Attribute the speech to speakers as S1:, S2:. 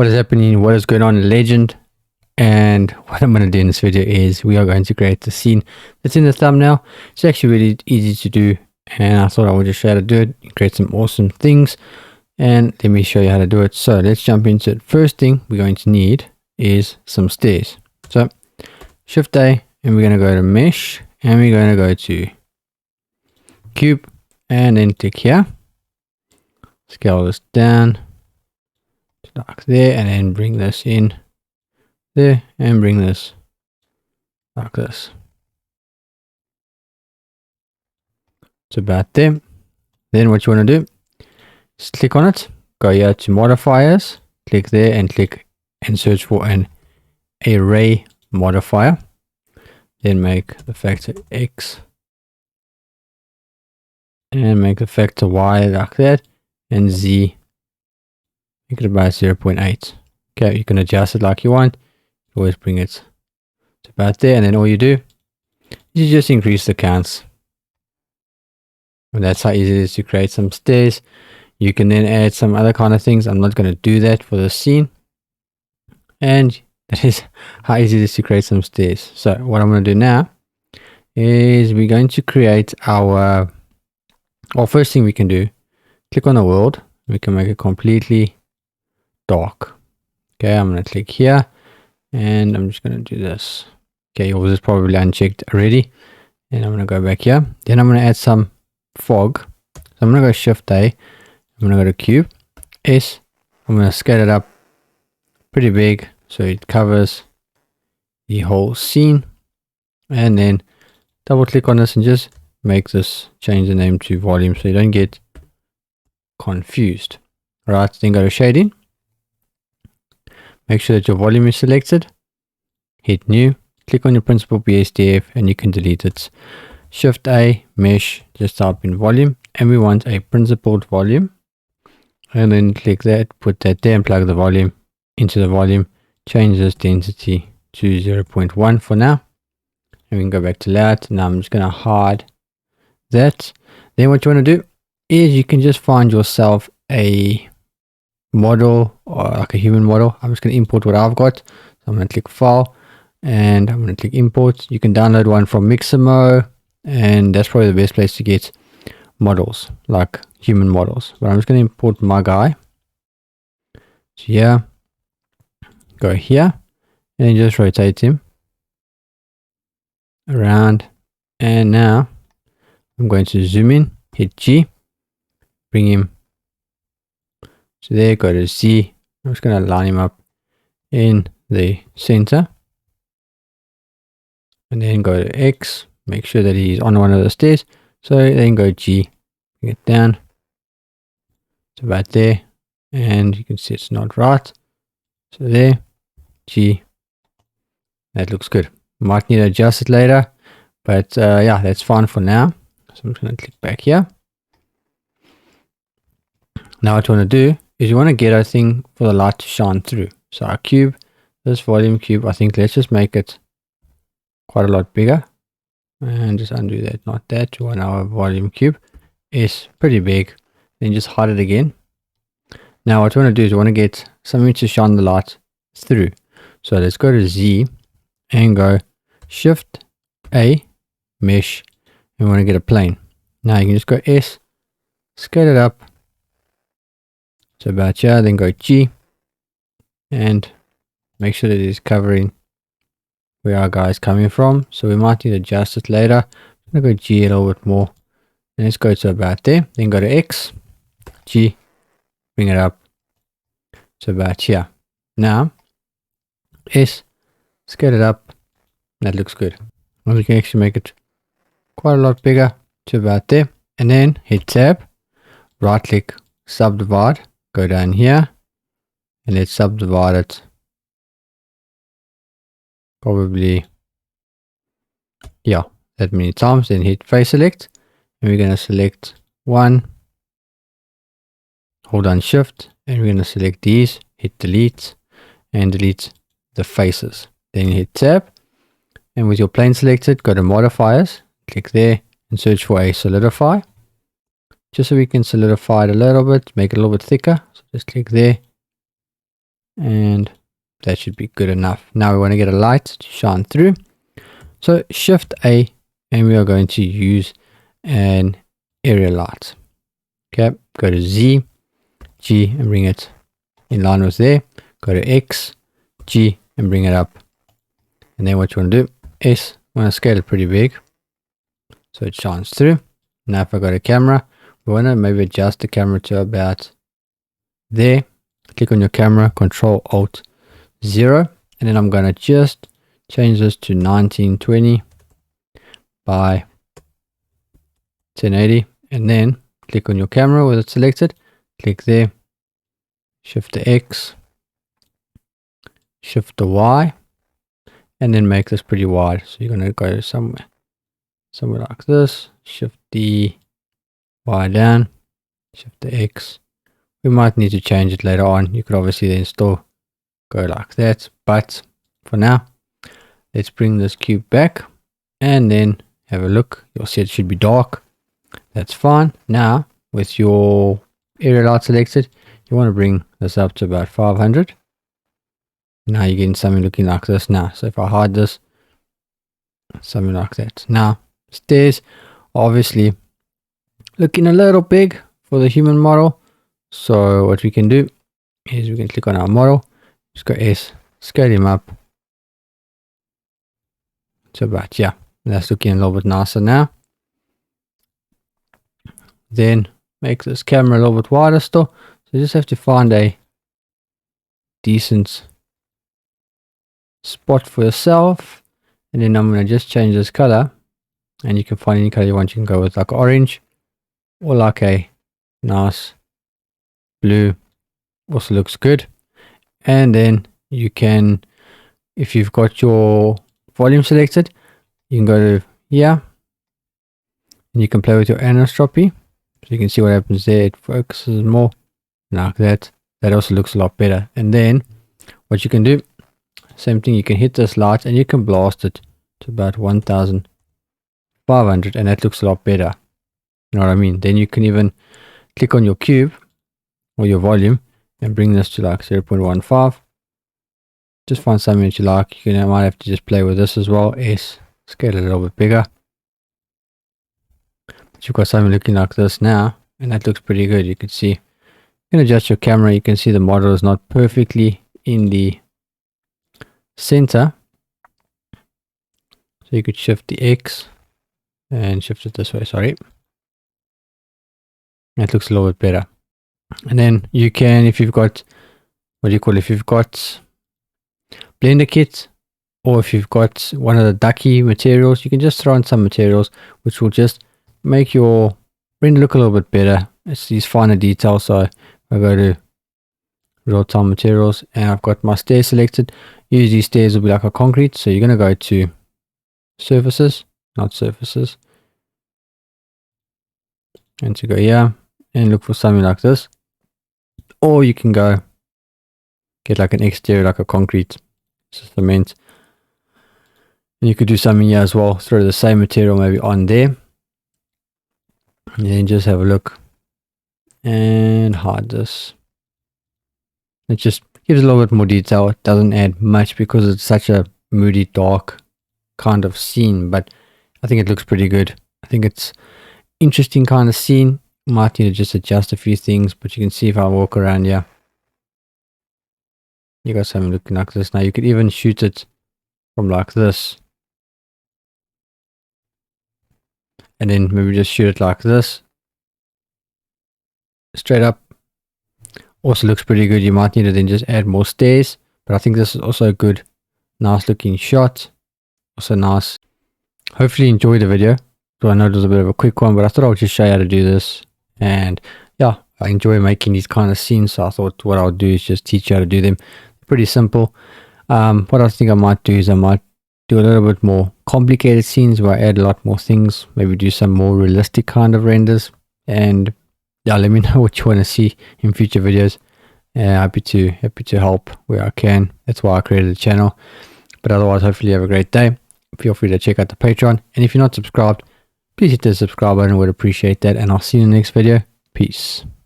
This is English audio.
S1: what is happening, what is going on in Legend. And what I'm going to do in this video is we are going to create the scene that's in the thumbnail. It's actually really easy to do, and I thought I would just show you how to do it, create some awesome things, and let me show you how to do it. So let's jump into it. First thing we're going to need is some stairs. So Shift A, and we're going to go to Mesh, and we're going to go to Cube, and then click here. Scale this down to like there, and then bring this in there, and bring this like this. It's about there. Then what you want to do is click on it, go here to modifiers, click there, and click and search for an array modifier. Then make the factor X and make the factor Y like that, and Z make it about 0.8. Okay, you can adjust it like you want. Always bring it to about there, and then all you do is you just increase the counts. And that's how easy it is to create some stairs. You can then add some other kind of things. I'm not going to do that for this scene. And that is how easy it is to create some stairs. So what I'm going to do now is we're going to create our, well, first thing we can do, click on the world. We can make it completely dark. Okay, I'm going to click here, and I'm just going to do this. Okay, yours is probably unchecked already. And I'm going to go back here. Then I'm going to add some fog. So I'm going to go Shift A. I'm going to go to Cube. S. I'm going to scale it up pretty big so it covers the whole scene. And then double click on this and just make this, change the name to volume so you don't get confused. Alright, then go to shading. Make sure that your volume is selected. Hit new. Click on your principal BSDF and you can delete it. Shift A, mesh, just type in volume, and we want a principled volume. And then click that, put that there, and plug the volume into the volume. Change this density to 0.1 for now. And we can go back to layout. Now I'm just going to hide that. Then what you want to do is you can just find yourself a model, or like a human model. I'm just going to import what I've got. So I'm going to click File, and I'm going to click Import. You can download one from Mixamo, and that's probably the best place to get models, like human models. But I'm just going to import my guy. So yeah, go here, and then just rotate him around. And now I'm going to zoom in, hit G, bring him so there, go to Z. I'm just going to line him up in the center, and then go to X, make sure that he's on one of the stairs. So then go G, bring it down to about there, and you can see it's not right. So there, G, that looks good. Might need to adjust it later, but yeah, that's fine for now. So I'm just going to click back here. Now what you want to do is you want to get a thing for the light to shine through. So our cube, this volume cube, I think let's just make it quite a lot bigger, and just undo that, not that. We want our volume cube is pretty big. Then just hide it again. Now what you want to do is you want to get something to shine the light through. So let's go to Z and go Shift A, mesh, and we want to get a plane. Now you can just go S, scale it up. So about here, then go G, and make sure that it is covering where our guy is coming from. So we might need to adjust it later. I'm going to go G a little bit more. And let's go to about there. Then go to X, G, bring it up to about here. Now, S, scale it up. That looks good. Well, we can actually make it quite a lot bigger to about there. And then hit Tab, right click, subdivide. Go down here, and let's subdivide it probably, yeah, that many times. Then hit face select, and we're going to select one, hold on Shift, and we're going to select these, hit delete, and delete the faces. Then hit Tab, and with your plane selected, go to modifiers, click there, and search for a solidify. Just so we can solidify it a little bit, make it a little bit thicker. So just click there, and that should be good enough. Now we want to get a light to shine through. So Shift A, and we are going to use an area light. Okay, go to Z, G, and bring it in line with there. Go to X, G, and bring it up. And then what you want to do is, I want to scale it pretty big so it shines through. Now if I go to camera, we want to maybe adjust the camera to about there. Click on your camera, Control Alt 0, and then I'm going to just change this to 1920 by 1080, and then click on your camera with it selected, click there, shift the X, shift the Y, and then make this pretty wide. So you're going to go somewhere like this, shift the Y down, shift the X. We might need to change it later on. You could obviously then still go like that, but for now, let's bring this cube back and then have a look. You'll see it should be dark. That's fine. Now, with your area light selected, you want to bring this up to about 500. Now you're getting something looking like this now. So if I hide this, something like that. Now, stairs are obviously looking a little big for the human model. So what we can do is we can click on our model, just go S, scale him up. So about, yeah, that's looking a little bit nicer now. Then make this camera a little bit wider still. So you just have to find a decent spot for yourself. And then I'm going to just change this color. And you can find any color you want. You can go with like orange or like a nice blue. Also looks good. And then you can, if you've got your volume selected, you can go to here. And you can play with your anisotropy. So you can see what happens there. It focuses more like that. That also looks a lot better. And then what you can do, same thing, you can hit this light and you can blast it to about 1500, and that looks a lot better. You know what I mean? Then you can even click on your cube or your volume and bring this to like 0.15. Just find something that you like. You might have to just play with this as well. S, scale it a little bit bigger. But you've got something looking like this now, and that looks pretty good. You can see, you can adjust your camera. You can see the model is not perfectly in the center. So you could shift the X and shift it this way, sorry. That looks a little bit better. And then you can, if you've got, if you've got Blender kit, or if you've got one of the ducky materials, you can just throw in some materials which will just make your render look a little bit better. It's these finer details. So I go to real-time materials and I've got my stairs selected. Usually these stairs will be like a concrete, so you're going to go to surfaces, not surfaces, and to go here and look for something like this. Or you can go get like an exterior, like a concrete cement, and you could do something here as well. Throw the same material maybe on there, and then just have a look and hide this. It just gives a little bit more detail. It doesn't add much because it's such a moody, dark kind of scene, but I think it looks pretty good. I think it's interesting kind of scene. Might need to just adjust a few things, but you can see if I walk around here, you got something looking like this. Now you could even shoot it from like this, and then maybe just shoot it like this, straight up. Also looks pretty good. You might need to then just add more stairs, but I think this is also a good, nice looking shot. Also nice. Hopefully you enjoyed the video. So I know it was a bit of a quick one, but I thought I would just show you how to do this. And yeah, I enjoy making these kind of scenes, so I thought what I'll do is just teach you how to do them. Pretty simple. What I think I might do is I might do a little bit more complicated scenes where I add a lot more things, maybe do some more realistic kind of renders. And yeah, let me know what you want to see in future videos. Happy to help where I can. That's why I created the channel. But otherwise, hopefully you have a great day. Feel free to check out the Patreon, and if you're not subscribed, please hit the subscribe button. I would appreciate that, and I'll see you in the next video. Peace.